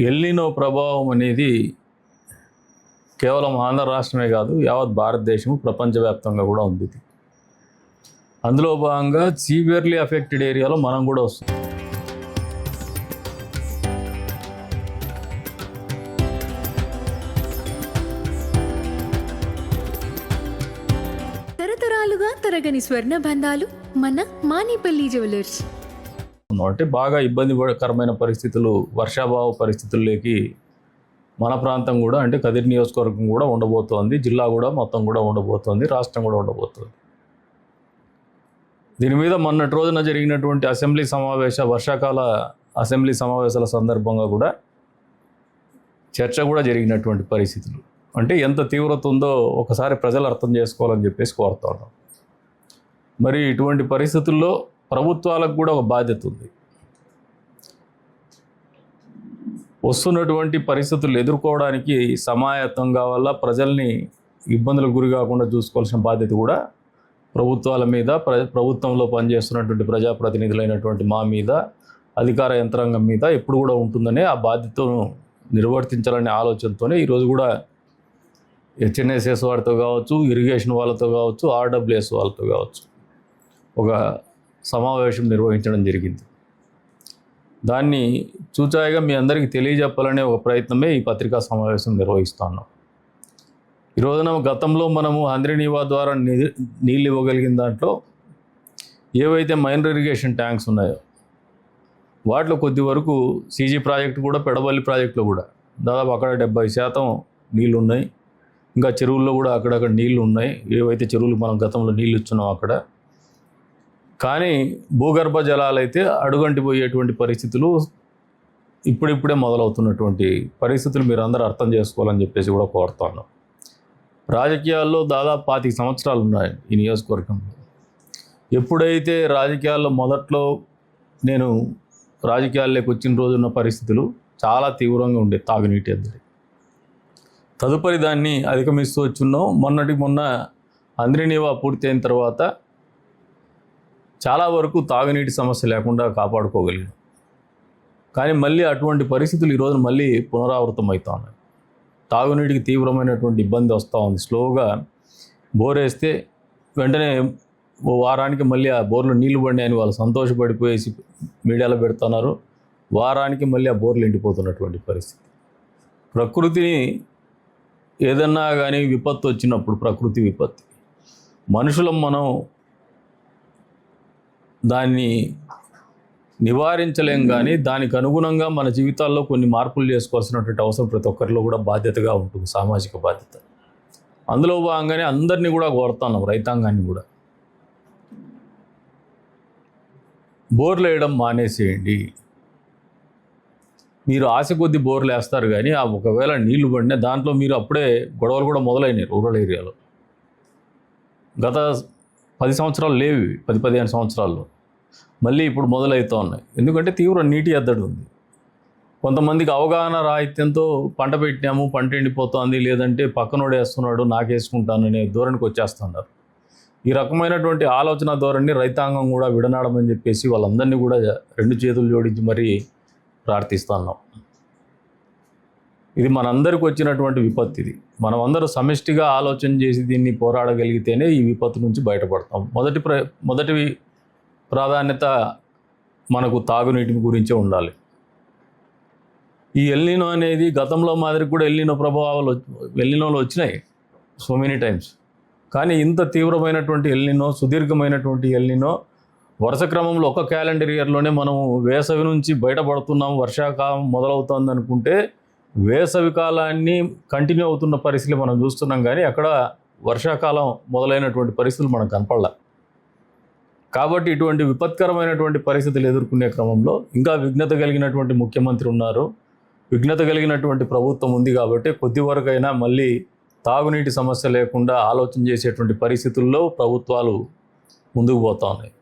El Niño ప్రభావం అనేది కేవలం ఆంధ్ర రాష్ట్రమే కాదు, యావత్ భారతదేశం ప్రపంచవ్యాప్తంగా కూడా ఉంది. అందులో భాగంగా సివియర్లీ అఫెక్టెడ్ ఏరియాలో మనం కూడా వస్తుంది. తరతరాలుగా తరగని స్వర్ణ బంధాలు మన మానేపల్లి జ్యువెలర్స్. అంటే బాగా ఇబ్బందికరమైన పరిస్థితులు, వర్షాభావ పరిస్థితుల్లోకి మన ప్రాంతం కూడా, అంటే కదిరి నియోజకవర్గం కూడా ఉండబోతోంది, జిల్లా కూడా మొత్తం కూడా ఉండబోతోంది, రాష్ట్రం కూడా ఉండబోతోంది. దీని మీద మొన్నటి రోజున జరిగినటువంటి వర్షాకాల అసెంబ్లీ సమావేశాల సందర్భంగా కూడా చర్చ కూడా జరిగినటువంటి పరిస్థితులు. అంటే ఎంత తీవ్రత ఉందో ఒకసారి ప్రజలు అర్థం చేసుకోవాలని చెప్పేసి కోరుతా ఉన్నాం. మరి ఇటువంటి పరిస్థితుల్లో ప్రభుత్వాలకు కూడా ఒక బాధ్యత ఉంది. వస్తున్నటువంటి పరిస్థితులు ఎదుర్కోవడానికి సమాయత్తం కావాలా, ప్రజల్ని ఇబ్బందులకు గురి కాకుండా చూసుకోవాల్సిన బాధ్యత కూడా ప్రభుత్వాల మీద, ప్రభుత్వంలో పనిచేస్తున్నటువంటి ప్రజాప్రతినిధులైనటువంటి మా మీద, అధికార యంత్రాంగం మీద ఎప్పుడు కూడా ఉంటుందనే ఆ బాధ్యతను నిర్వర్తించాలనే ఆలోచనతోనే ఈరోజు కూడా హెచ్ఎన్ఎస్ఎస్ వారితో కావచ్చు, ఇరిగేషన్ వాళ్ళతో కావచ్చు, ఆర్డబ్ల్యూఎస్ వాళ్ళతో కావచ్చు ఒక సమావేశం నిర్వహించడం జరిగింది. దాన్ని చూచాయిగా మీ అందరికీ తెలియజెప్పాలనే ఒక ప్రయత్నమే ఈ పత్రికా సమావేశం నిర్వహిస్తున్నాం. ఈ రోజున గతంలో మనము హంద్రీనీవా ద్వారా నీళ్ళు ఇవ్వగలిగిన దాంట్లో ఏవైతే మైనర్ ఇరిగేషన్ ట్యాంక్స్ ఉన్నాయో వాటిలో కొద్ది వరకు సీజీ ప్రాజెక్టు కూడా, పెడబల్లి ప్రాజెక్టులో కూడా దాదాపు అక్కడ 70% నీళ్ళు ఉన్నాయి. ఇంకా చెరువుల్లో కూడా అక్కడక్కడ నీళ్ళు ఉన్నాయి, ఏవైతే చెరువులు మనం గతంలో నీళ్ళు ఇచ్చున్నాం అక్కడ. కానీ భూగర్భ జలాలు అయితే అడుగంటిపోయేటువంటి పరిస్థితులు ఇప్పుడిప్పుడే మొదలవుతున్నటువంటి పరిస్థితులు మీరు అందరూ అర్థం చేసుకోవాలని చెప్పేసి కూడా కోరుతాను. రాజకీయాల్లో దాదాపు 25 సంవత్సరాలు ఉన్నాయి ఈ నియోజకవర్గంలో. ఎప్పుడైతే రాజకీయాల్లో మొదట్లో నేను రాజకీయాల్లోకి వచ్చిన రోజున్న పరిస్థితులు చాలా తీవ్రంగా ఉండే తాగునీటి ఎద్దడి. తదుపరి దాన్ని అధిగమిస్తూ వచ్చున్నాం. మొన్న హంద్రీనీవా పూర్తయిన తర్వాత చాలా వరకు తాగునీటి సమస్య లేకుండా కాపాడుకోగలిగాం. కానీ మళ్ళీ అటువంటి పరిస్థితులు ఈరోజు మళ్ళీ పునరావృతం అవుతూ ఉన్నాయి. తాగునీటికి తీవ్రమైనటువంటి ఇబ్బంది వస్తూ ఉంది. స్లోగా బోర్ వేస్తే వెంటనే ఓ వారానికి మళ్ళీ ఆ బోర్లో నీళ్లు పడినాయని వాళ్ళు సంతోషపడిపోయేసి మీడియాలో పెడుతున్నారు. వారానికి మళ్ళీ ఆ బోర్లు ఎండిపోతున్నటువంటి పరిస్థితి. ప్రకృతిని ఏదన్నా కానీ విపత్తు వచ్చినప్పుడు, ప్రకృతి విపత్తి, మనుషులం మనం దాన్ని నివారించలేం. కానీ దానికి అనుగుణంగా మన జీవితాల్లో కొన్ని మార్పులు చేసుకోవాల్సినటువంటి అవసరం ప్రతి ఒక్కరిలో కూడా బాధ్యతగా ఉంటుంది, సామాజిక బాధ్యత. అందులో భాగంగానే అందరినీ కూడా కోరుతున్నాం, రైతాంగాన్ని కూడా బోర్లు వేయడం మానేసేయండి. మీరు ఆశ కొద్ది బోర్లు వేస్తారు కానీ ఆ ఒకవేళ నీళ్లు పడినా దాంట్లో మీరు అప్పుడే గొడవలు కూడా మొదలైనాయి రూరల్ ఏరియాలో. గత 10 సంవత్సరాలు లేవు, 10-15 సంవత్సరాల్లో మళ్ళీ ఇప్పుడు మొదలవుతూ ఉన్నాయి. ఎందుకంటే తీవ్ర నీటి ఎద్దడి ఉంది. కొంతమందికి అవగాహన రాహిత్యంతో పంట పెట్టినాము, పంట ఎండిపోతుంది, లేదంటే పక్కనోడు వేస్తున్నాడు నాకేసుకుంటాననే ధోరణికి వచ్చేస్తున్నారు. ఈ రకమైనటువంటి ఆలోచన ధోరణి రైతాంగం కూడా విడనాడమని చెప్పేసి వాళ్ళందరినీ కూడా 2 చేతులు జోడించి మరీ ప్రార్థిస్తున్నాం. ఇది మనందరికి వచ్చినటువంటి విపత్తు. ఇది మనం అందరూ సమిష్టిగా ఆలోచన చేసి దీన్ని పోరాడగలిగితేనే ఈ విపత్తు నుంచి బయటపడతాం. మొదటి ప్రాధాన్యత మనకు తాగునీటి గురించే ఉండాలి. ఈ ఎల్నినో అనేది గతంలో మాదిరి కూడా ఎల్నినోలో వచ్చినాయి సో మెనీ టైమ్స్. కానీ ఇంత తీవ్రమైనటువంటి ఎల్నినో, సుదీర్ఘమైనటువంటి ఎల్నినో వరుస క్రమంలో ఒక క్యాలెండర్ ఇయర్లోనే మనం వేసవి నుంచి బయటపడుతున్నాం, వర్షాకాలం మొదలవుతుంది అనుకుంటే వేసవి కాలాన్ని కంటిన్యూ అవుతున్న పరిస్థితులు మనం చూస్తున్నాం. కానీ అక్కడ వర్షాకాలం మొదలైనటువంటి పరిస్థితులు మనకు కనపడలే. కాబట్టి ఇటువంటి విపత్కరమైనటువంటి పరిస్థితులు ఎదుర్కొనే క్రమంలో ఇంకా విఘ్నత కలిగినటువంటి ముఖ్యమంత్రి ఉన్నారు, విఘ్నత కలిగినటువంటి ప్రభుత్వం ఉంది. కాబట్టి కొద్ది వరకైనా మళ్ళీ తాగునీటి సమస్య లేకుండా ఆలోచన చేసేటువంటి పరిస్థితుల్లో ప్రభుత్వాలు ముందుకు పోతా ఉన్నాయి.